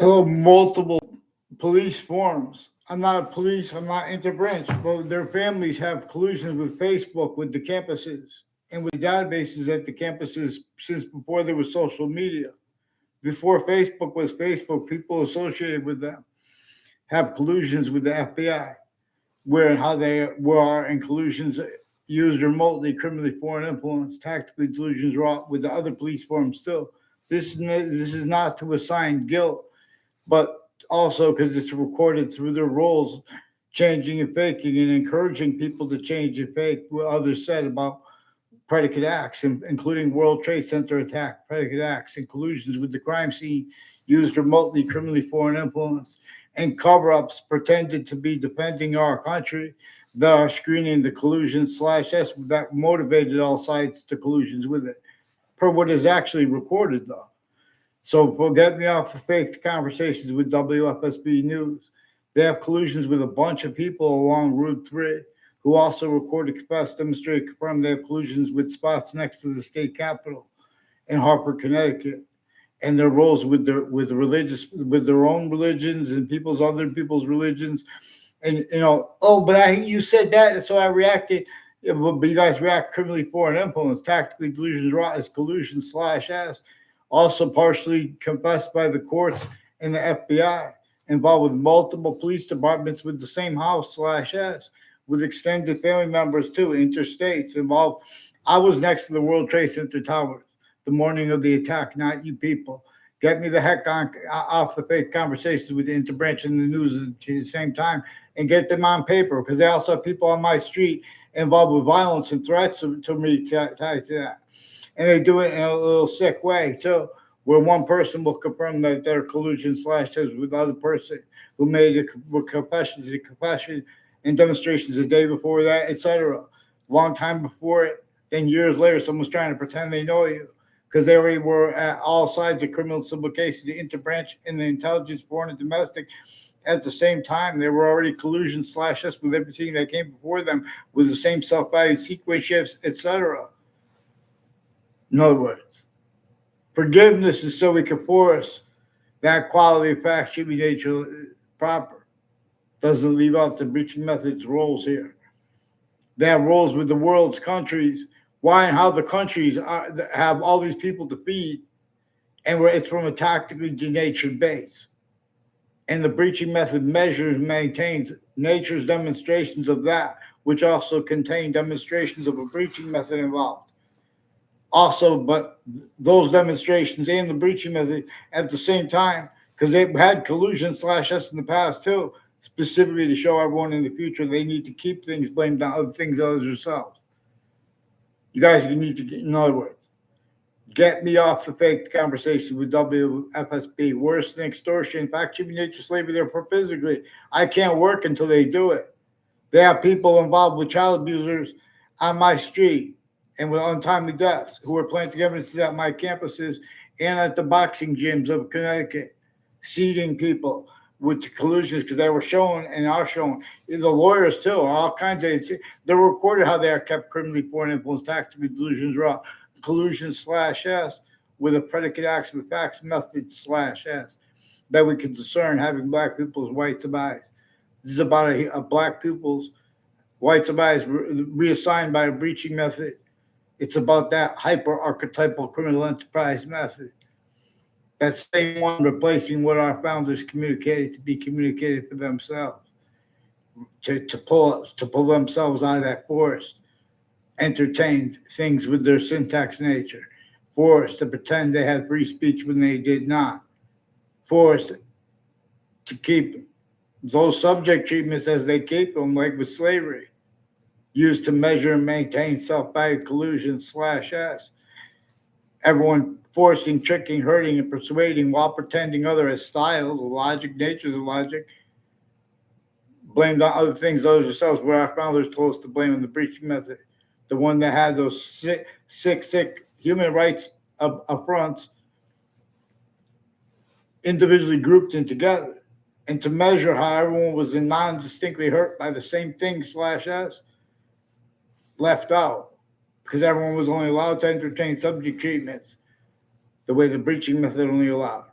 multiple police forms. I'm not a police, I'm not interbranch, but their families have collusions with Facebook, with the campuses, and with databases at the campuses since before there was social media. Before Facebook was Facebook, people associated with them have collusions with the FBI, where and how they were in collusions used remotely, criminally foreign influence, tactically delusions wrought with the other police forms too. This is not to assign guilt, but also because it's recorded through their roles, changing and faking and encouraging people to change and fake what others said about predicate acts, including World Trade Center attack, predicate acts, and collusions with the crime scene used remotely, criminally foreign influence, and cover ups pretended to be defending our country that are screening the collusion slash S that motivated all sides to collusions with it, per what is actually recorded, though. So forget me off the fake conversations with WFSB News. They have collusions with a bunch of people along Route 3 who also recorded, confessed, demonstrated, confirmed they have collusions with spots next to the state capitol in Hartford, Connecticut. And their roles with the religious with their own religions and people's other people's religions. And oh, but you said that, so I reacted. Yeah, but you guys react criminally foreign influence, tactically delusions wrought as collusion slash S, also partially confessed by the courts and the FBI, involved with multiple police departments with the same house slash S, with extended family members too, interstates involved. I was next to the World Trade Center towers the morning of the attack, not you people. Get me the heck on off the fake conversations with the interbranch and the news at the same time, and get them on paper, because they also have people on my street involved with violence and threats to me tied to that. And they do it in a little sick way too, where one person will confirm that their collusion slash says with the other person who made it with confession and demonstrations the day before that, etc. Long time before it, then years later, someone's trying to pretend they know you because they already were at all sides of criminal civil cases, the interbranch and the intelligence, foreign and domestic. At the same time, they were already collusion slash us with everything that came before them with the same self-valued sequence shifts, etc. In other words, forgiveness is so we can force that quality of fact should be nature proper. Doesn't leave out the breaching methods roles here. They have roles with the world's countries. Why and how the countries have all these people to feed, and where it's from a tactically denatured base. And the breaching method measures maintains nature's demonstrations of that, which also contain demonstrations of a breaching method involved. Also, but those demonstrations and the breaching method at the same time, because they've had collusion slash us in the past too, specifically to show everyone in the future they need to keep things blamed on other things other than themselves. You guys need to get, in other words, get me off the fake conversation with WFSB. Worse than extortion. In fact, human nature slavery, therefore physically. I can't work until they do it. They have people involved with child abusers on my street and with untimely deaths who are planting evidence at my campuses and at the boxing gyms of Connecticut, seeding people with the collusions because they were shown and are shown. The lawyers too, all kinds of. They're recorded how they are kept criminally foreign influence, tactically delusions raw, collusion slash S with a predicate acts with facts method slash S that we can discern having black people's whites of eyes. This is about a black people's whites of eyes reassigned by a breaching method. It's about that hyper archetypal criminal enterprise method. That same one replacing what our founders communicated to be communicated for themselves, to pull themselves out of that forest, entertained things with their syntax nature, forced to pretend they had free speech when they did not, forced to keep those subject treatments as they keep them, like with slavery, used to measure and maintain self-value collusion slash S. Everyone forcing, tricking, hurting, and persuading while pretending other as styles of logic, natures of logic, blamed on other things other themselves, where our founders told us to blame on the breaching method. The one that had those sick human rights affronts individually grouped in together. And to measure how everyone was non distinctly hurt by the same thing slash S, left out because everyone was only allowed to entertain subject treatments the way the breaching method only allowed.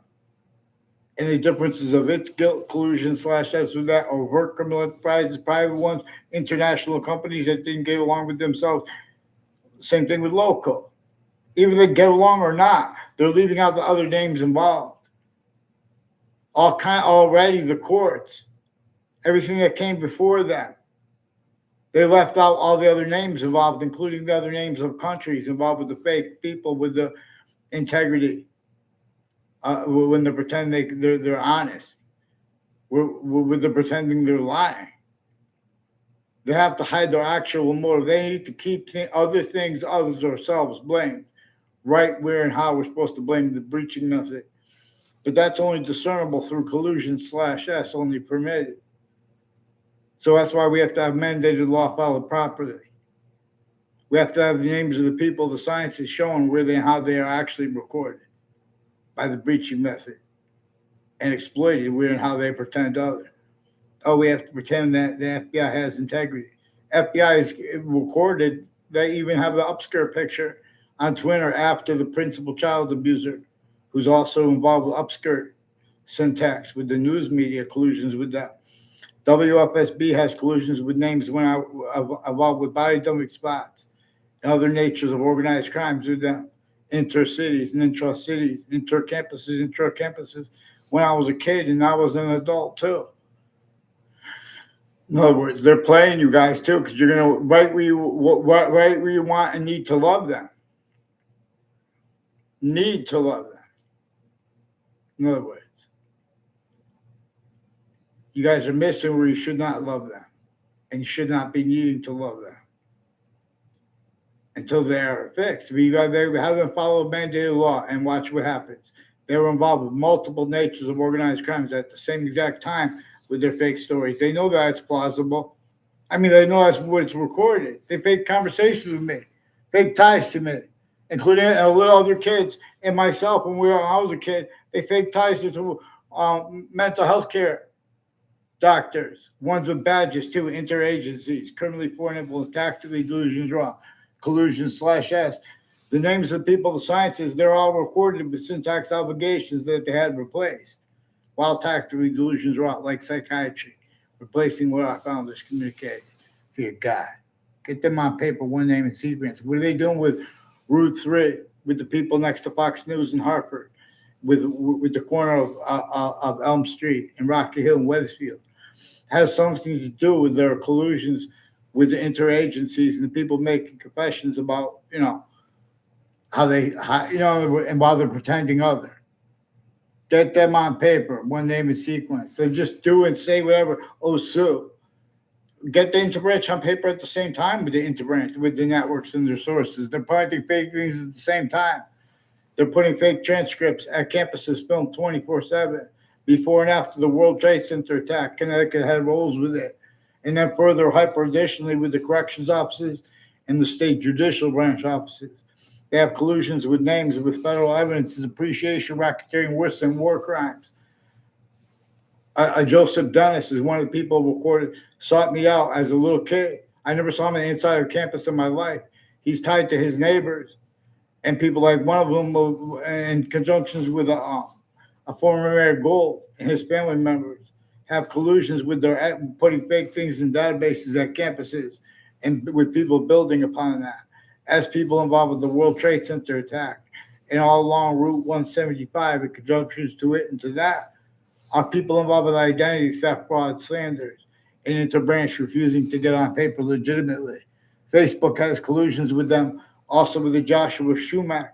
and the differences of its guilt, collusion slash S with that, overt criminal enterprises, private ones, international companies that didn't get along with themselves. Same thing with local. Even if they get along or not, they're leaving out the other names involved. Already the courts, everything that came before them, they left out all the other names involved, including the other names of countries involved with the fake people with the integrity. When they're pretending they're honest, when they're pretending they're lying, they have to hide their actual motive. They need to keep other things, others, ourselves blamed. Right, where, and how we're supposed to blame the breaching method, but that's only discernible through collusion slash S, only permitted. So that's why we have to have mandated law followed properly. We have to have the names of the people, the sciences showing where they and how they are actually recorded by the breaching method and exploited where and how they pretend other. Oh, we have to pretend that the FBI has integrity. FBI is recorded. They even have the upskirt picture on Twitter after the principal child abuser, who's also involved with upskirt syntax with the news media collusions with that. WFSB has collusions with names when involved with body dumping spots and other natures of organized crimes with them, intercities and intra-cities, inter-campuses. When I was a kid and I was an adult too. In other words, they're playing you guys too, because you're gonna right where you want and need to love them. Need to love them. In other words, you guys are missing where you should not love them, and you should not be needing to love them until they are fixed. But you got to have them follow mandated law and watch what happens. They were involved with multiple natures of organized crimes at the same exact time with their fake stories. They know that it's plausible. I mean, they know that's what it's recorded. They fake conversations with me, fake ties to me, including a little other kids and myself when I was a kid. They fake ties to mental health care doctors, ones with badges too, interagencies, criminally foreign influence, tactically delusions, wrought, collusion slash S. The names of the people, the sciences, they're all recorded with syntax obligations that they had replaced. While tactically delusions wrought, like psychiatry, replacing what our founders communicated via God. Get them on paper, one name and sequence. What are they doing with Route 3, with the people next to Fox News in Hartford, with the corner of Elm Street and Rocky Hill and Weathersfield? Has something to do with their collusions with the interagencies and the people making confessions about, how and while they're pretending other. Get them on paper, one name and sequence. They just do and say whatever. Oh, Sue. Get the interbranch on paper at the same time with the interbranch, with the networks and their sources. They're planting fake things at the same time. They're putting fake transcripts at campuses filmed 24/7 before and after the World Trade Center attack. Connecticut had roles with it. And then further hyper additionally with the corrections offices and the state judicial branch offices. They have collusions with names with federal evidence, appreciation, racketeering, worse than war crimes. Joseph Dennis is one of the people recorded, sought me out as a little kid. I never saw him on the inside of campus in my life. He's tied to his neighbors and people like one of them in conjunctions with a former Mayor Gold and his family members have collusions with their putting fake things in databases at campuses and with people building upon that. As people involved with the World Trade Center attack and all along Route 175 in conjunctions to it and to that are people involved with identity theft, fraud, slanders, and interbranch refusing to get on paper legitimately. Facebook has collusions with them, also with the Joshua Schumacher,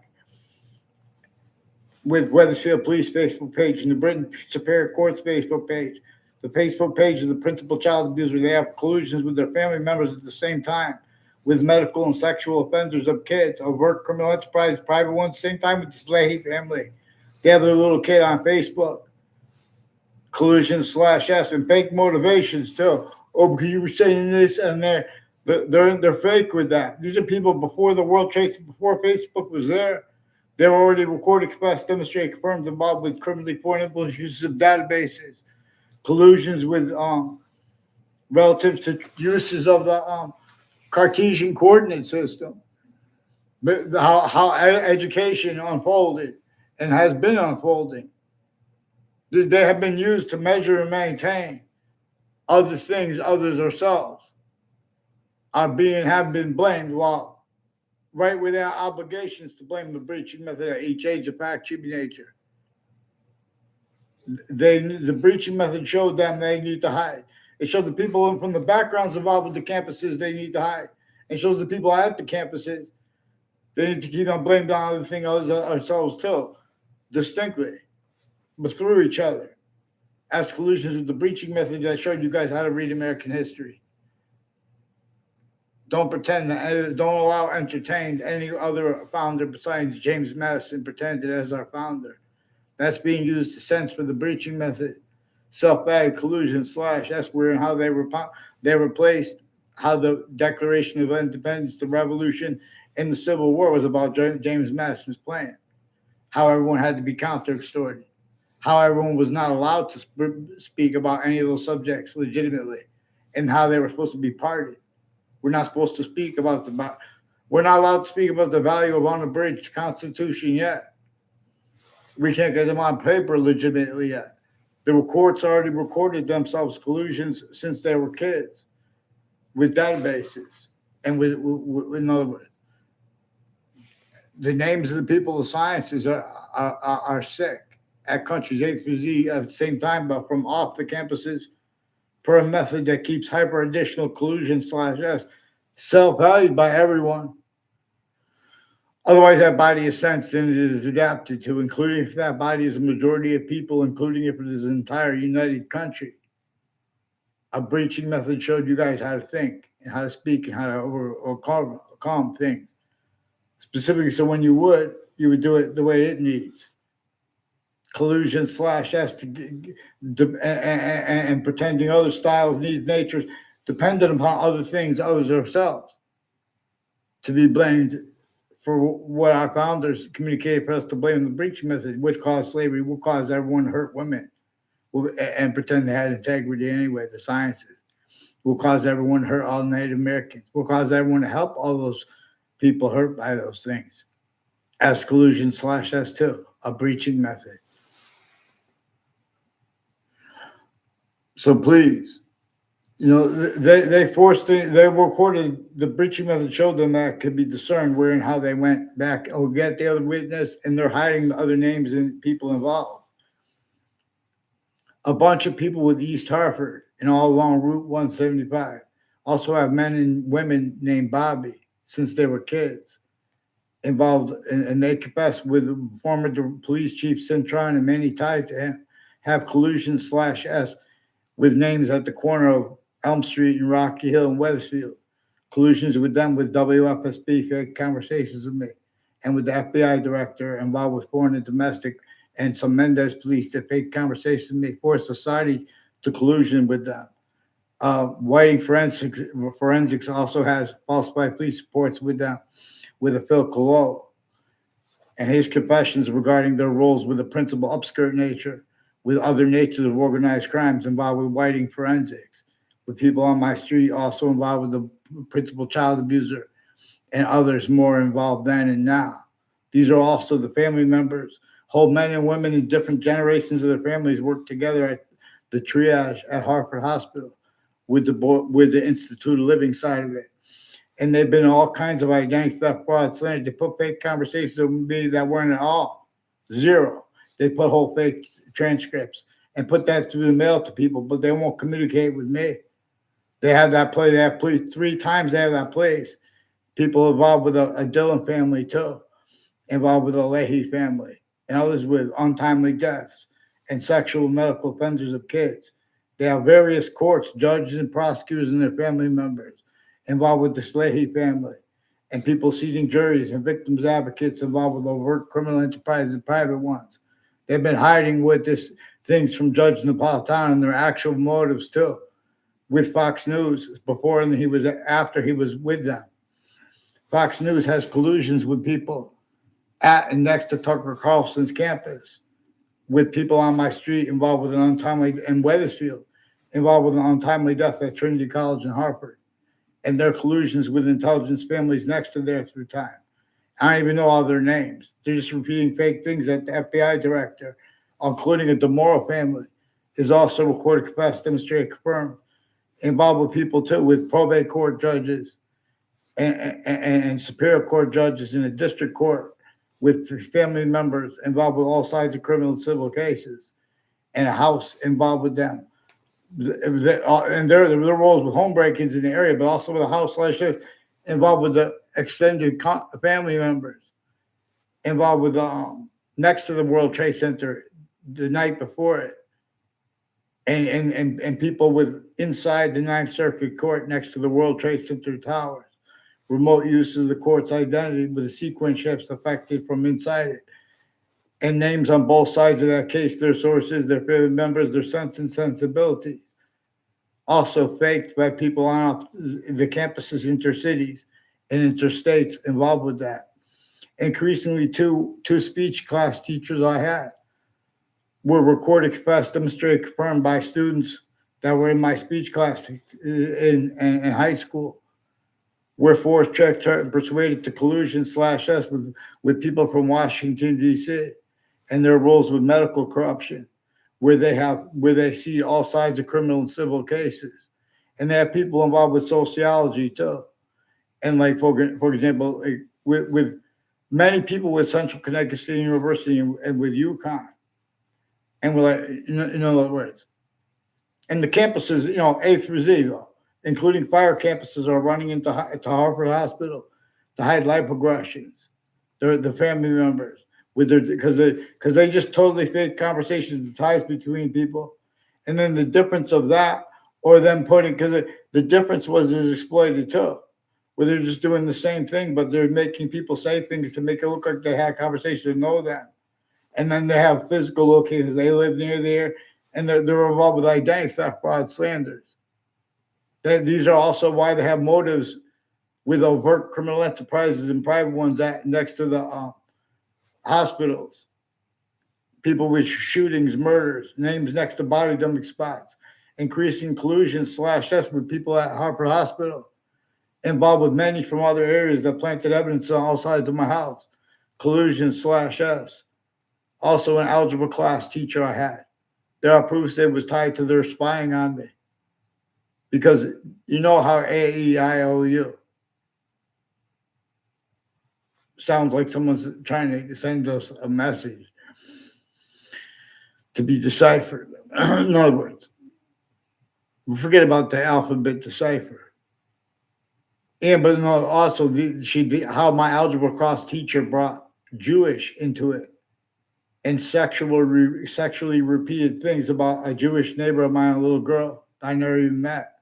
with Weathersfield Police Facebook page and the Britain Superior Court's Facebook page. The Facebook page of the principal child abuser, they have collusions with their family members at the same time, with medical and sexual offenders of kids, overt criminal enterprise, private ones, same time with the Slahy family. They have their little kid on Facebook. Collusion slash S and fake motivations too. Oh, because you were saying this and they're fake with that. These are people before the World Trade, before Facebook was there. They were already recorded, confessed, demonstrated, confirmed, involved with criminally foreign influence uses of databases, collusions with relative to uses of the Cartesian coordinate system. But how education unfolded and has been unfolding. They have been used to measure and maintain other things, others ourselves, have been blamed while right without obligations to blame the breaching method at each age of fact, human nature. The breaching method showed them they need to hide. It showed the people from the backgrounds involved with the campuses they need to hide. It shows the people at the campuses they need to keep on blamed on other things ourselves too, distinctly, but through each other. As collusions with the breaching method that showed you guys how to read American history. Don't pretend that, don't allow entertained any other founder besides James Madison pretended as our founder. That's being used to censor for the breaching method, self-bag collusion slash. That's where and how they replaced how the Declaration of Independence, the Revolution, and the Civil War was about James Madison's plan. How everyone had to be counter-extorted. How everyone was not allowed to speak about any of those subjects legitimately, and how they were supposed to be pardoned. We're not supposed to speak about we're not allowed to speak about the value of unabridged Constitution yet. We can't get them on paper legitimately yet. The courts already recorded themselves collusions since they were kids with databases and with in other words, the names of the people of sciences are sick at countries A through Z at the same time, but from off the campuses per a method that keeps hyper additional collusion slash S self-valued by everyone. Otherwise, that body is sensed and it is adapted to, including if that body is a majority of people, including if it is an entire united country. A breaching method showed you guys how to think and how to speak and how to calm things. Specifically, so when you would do it the way it needs. Collusion slash S and pretending other styles, needs, natures, dependent upon other things, others ourselves, to be blamed for what our founders communicated for us to blame the breaching method, which caused slavery, will cause everyone to hurt women and pretend they had integrity anyway, the sciences. Will cause everyone to hurt all Native Americans. Will cause everyone to help all those people hurt by those things. As collusion slash S2, a breaching method. So please, they recorded the breaching method, showed them that could be discerned where and how they went back or get the other witness, and they're hiding the other names and people involved. A bunch of people with East Hartford and all along Route 175 also have men and women named Bobby since they were kids involved, and they confess with former police chief Cintron and many tied to him have collusion slash S with names at the corner of Elm Street and Rocky Hill and Weathersfield. Collusions with them with WFSB, fake conversations with me, and with the FBI director involved with foreign and domestic, and some Mendez police that fake conversations with me, forced society to collusion with them. Whiting Forensics also has falsified police reports with them, with a Phil Collo, and his confessions regarding their roles with the principal upskirt nature, with other natures of organized crimes involved with Whiting Forensics, with people on my street also involved with the principal child abuser, and others more involved then and now. These are also the family members. Whole men and women in different generations of their families work together at the triage at Hartford Hospital with the Institute of Living side of it. And they've been all kinds of identity theft, fraud, slander. They put fake conversations with me that weren't at all. Zero. They put whole fake transcripts and put that through the mail to people, but they won't communicate with me. They have that play. They have played 3 times. They have that place. People involved with a Dillon family too, involved with a Leahy family, and others with untimely deaths and sexual medical offenders of kids. They have various courts, judges and prosecutors and their family members involved with the Leahy family, and people seating juries and victims advocates involved with overt criminal enterprises and private ones. They've been hiding with this things from Judge Napolitano and their actual motives too, with Fox News before and after he was with them. Fox News has collusions with people at and next to Tucker Carlson's campus, with people on my street involved with an untimely, in Weathersfield, involved with an untimely death at Trinity College in Hartford, and their collusions with intelligence families next to there through time. I don't even know all their names. They're just repeating fake things that the FBI director including a Demoro family, is also recorded, confessed, demonstrated, confirmed, involved with people too, with probate court judges and superior court judges in the district court, with family members involved with all sides of criminal and civil cases, and a house involved with them. And their roles with home break-ins in the area, but also with a house slash involved with the extended family members, involved with next to the World Trade Center the night before it, and people with inside the Ninth Circuit Court next to the World Trade Center towers. Remote use of the court's identity with the sequence ships affected from inside it, and names on both sides of that case, their sources, their family members, their sense and sensibilities. Also faked by people on the campuses, intercities, and interstates involved with that. Increasingly, two speech class teachers I had were recorded, confessed, demonstrated, confirmed by students that were in my speech class in high school. Were forced, checked, and persuaded to collusion slash us with people from Washington, D.C., and their roles with medical corruption, where they see all sides of criminal and civil cases. And they have people involved with sociology too. And like, for example, with many people with Central Connecticut State University and with UConn. And we're like, in other words, and the campuses, A through Z though, including fire campuses, are running into Harvard Hospital to hide life progressions. The family members with their because they just totally fake conversations, the ties between people, and then the difference of that, or them putting, because the difference was is exploited too, where they're just doing the same thing, but they're making people say things to make it look like they had conversations to know them. And then they have physical locators. They live near there, and they're involved with identity theft, fraud, slanders. These are also why they have motives with overt criminal enterprises and private ones next to the hospitals. People with shootings, murders, names next to body dumping spots, increasing collusion slash us with people at Harvard Hospital, involved with many from other areas that planted evidence on all sides of my house. Collusion slash us. Also, an algebra class teacher I had. There are proofs it was tied to their spying on me. Because you know how AEIOU sounds like someone's trying to send us a message to be deciphered. In other words, forget about the alphabet decipher. And but no, also how my algebra class teacher brought Jewish into it, and sexually repeated things about a Jewish neighbor of mine, a little girl I never even met,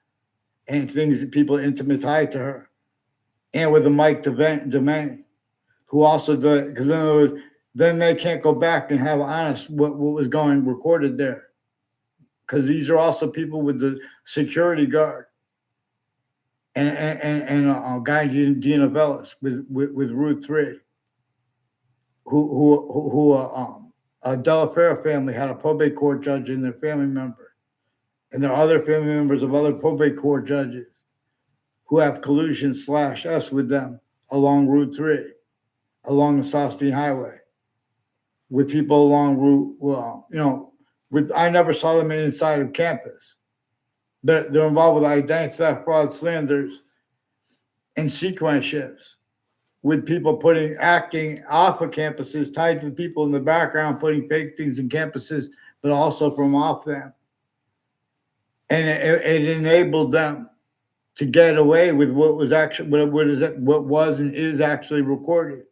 and things that people intimate tied to her, and with the Mike Domain, who also did, because then they can't go back and have honest what was going recorded there, because these are also people with the security guard and Guy Dina Vellis with Route 3, who a Delafair family had a probate court judge and their family member, and there are other family members of other probate court judges who have collusion slash us with them along Route 3, along the Southstein Highway, with people along Route, I never saw them inside of campus. They're involved with identity theft, fraud, slanders, and sequence shifts, with people acting off of campuses, tied to the people in the background, putting fake things in campuses, but also from off them. And it enabled them to get away with what was and is actually recorded.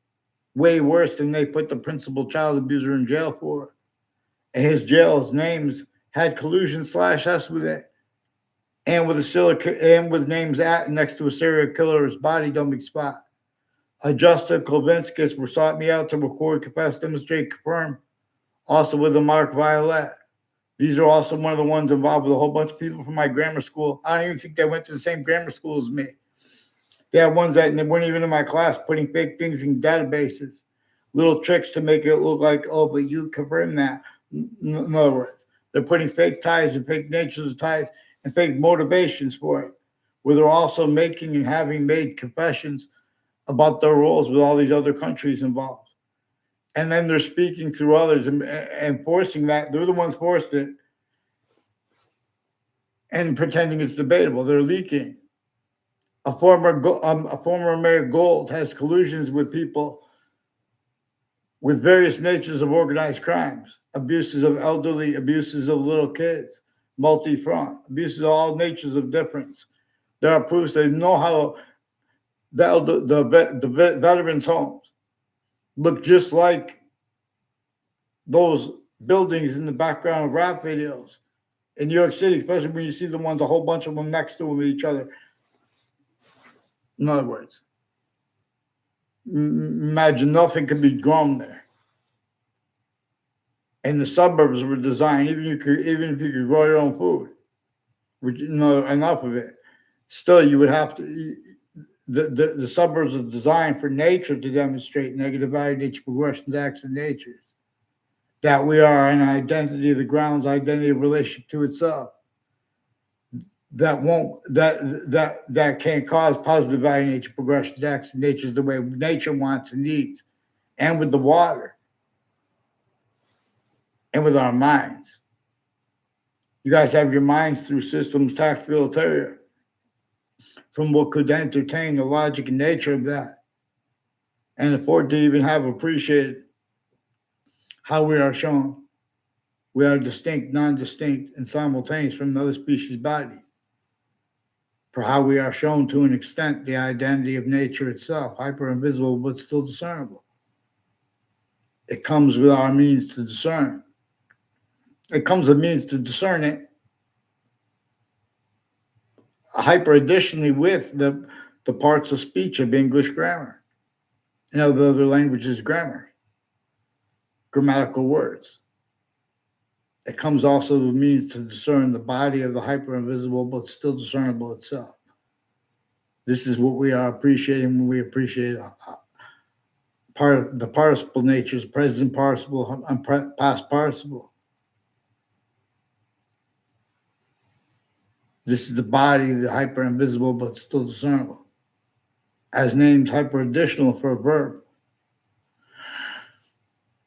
Way worse than they put the principal child abuser in jail for. And his names had collusion slash us with it. And with names next to a serial killer's body dumping spot. Justin Klovinskis were sought me out to record, confess, demonstrate, confirm. Also with the Mark Violet. These are also one of the ones involved with a whole bunch of people from my grammar school. I don't even think they went to the same grammar school as me. They had ones that weren't even in my class, putting fake things in databases, little tricks to make it look like, oh, but you confirm that. In other words, they're putting fake ties and fake natures of ties and fake motivations for it, where they're also making and having made confessions about their roles with all these other countries involved. And then they're speaking through others and forcing that. They're the ones forced it and pretending it's debatable. They're leaking. A former Mayor Gold has collusions with people with various natures of organized crimes, abuses of elderly, abuses of little kids, multi-front, abuses of all natures of difference. There are proofs they know how the veterans' homes look just like those buildings in the background of rap videos in New York City, especially when you see the ones, a whole bunch of them next to each other. In other words, imagine nothing could be grown there. And the suburbs were designed, even if you could grow your own food, which enough of it, still you would have to. The suburbs are designed for nature to demonstrate negative value, nature progressions, acts, and natures. That we are an identity of the ground's identity of relationship to itself. That can't cause positive value, nature progressions, acts, and natures the way nature wants and needs, and with the water, and with our minds. You guys have your minds through systems tactical ulterior from what could entertain the logic and nature of that and afford to even have appreciated how we are shown. We are distinct, non-distinct, and simultaneous from another species' body. For how we are shown to an extent the identity of nature itself, hyper invisible but still discernible. It comes with our means to discern. It comes with means to discern it. Hyper additionally with the parts of speech of English grammar. The other languages grammar. Grammatical words. It comes also with means to discern the body of the hyper invisible but still discernible itself. This is what we are appreciating when we appreciate the participle natures, present participle and past participle. This is the body, the hyper invisible but still discernible. As named hyper additional for a verb,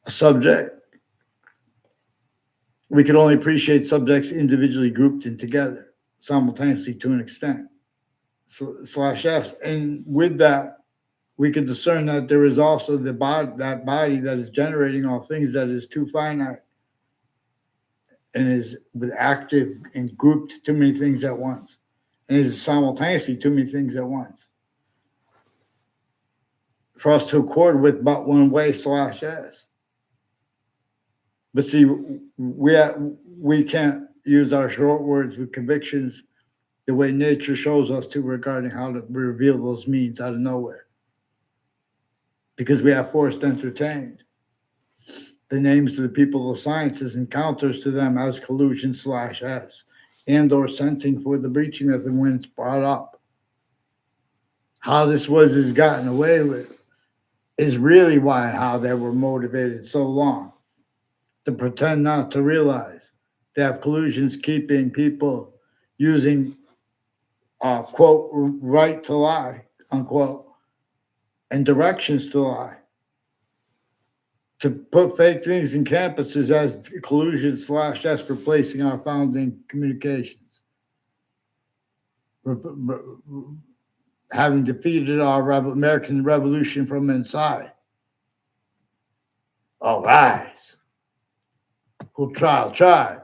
a subject. We can only appreciate subjects individually grouped in together, simultaneously to an extent. /S. And with that, we can discern that there is also that body that is generating all things that is too finite and is with active and grouped too many things at once. And is simultaneously too many things at once. For us to accord with but one way /S. But see, we can't use our short words with convictions the way nature shows us to regarding how to reveal those means out of nowhere. Because we have forced entertained the names of the people of sciences and counters to them as collusion /S and or sensing for the breaching method when it's brought up. How this is gotten away with is really why and how they were motivated so long to pretend not to realize they have collusions keeping people using quote right to lie unquote and directions to lie to put fake things in campuses as collusion /S replacing our founding communications, having defeated our American Revolution from inside. All rise. Who try.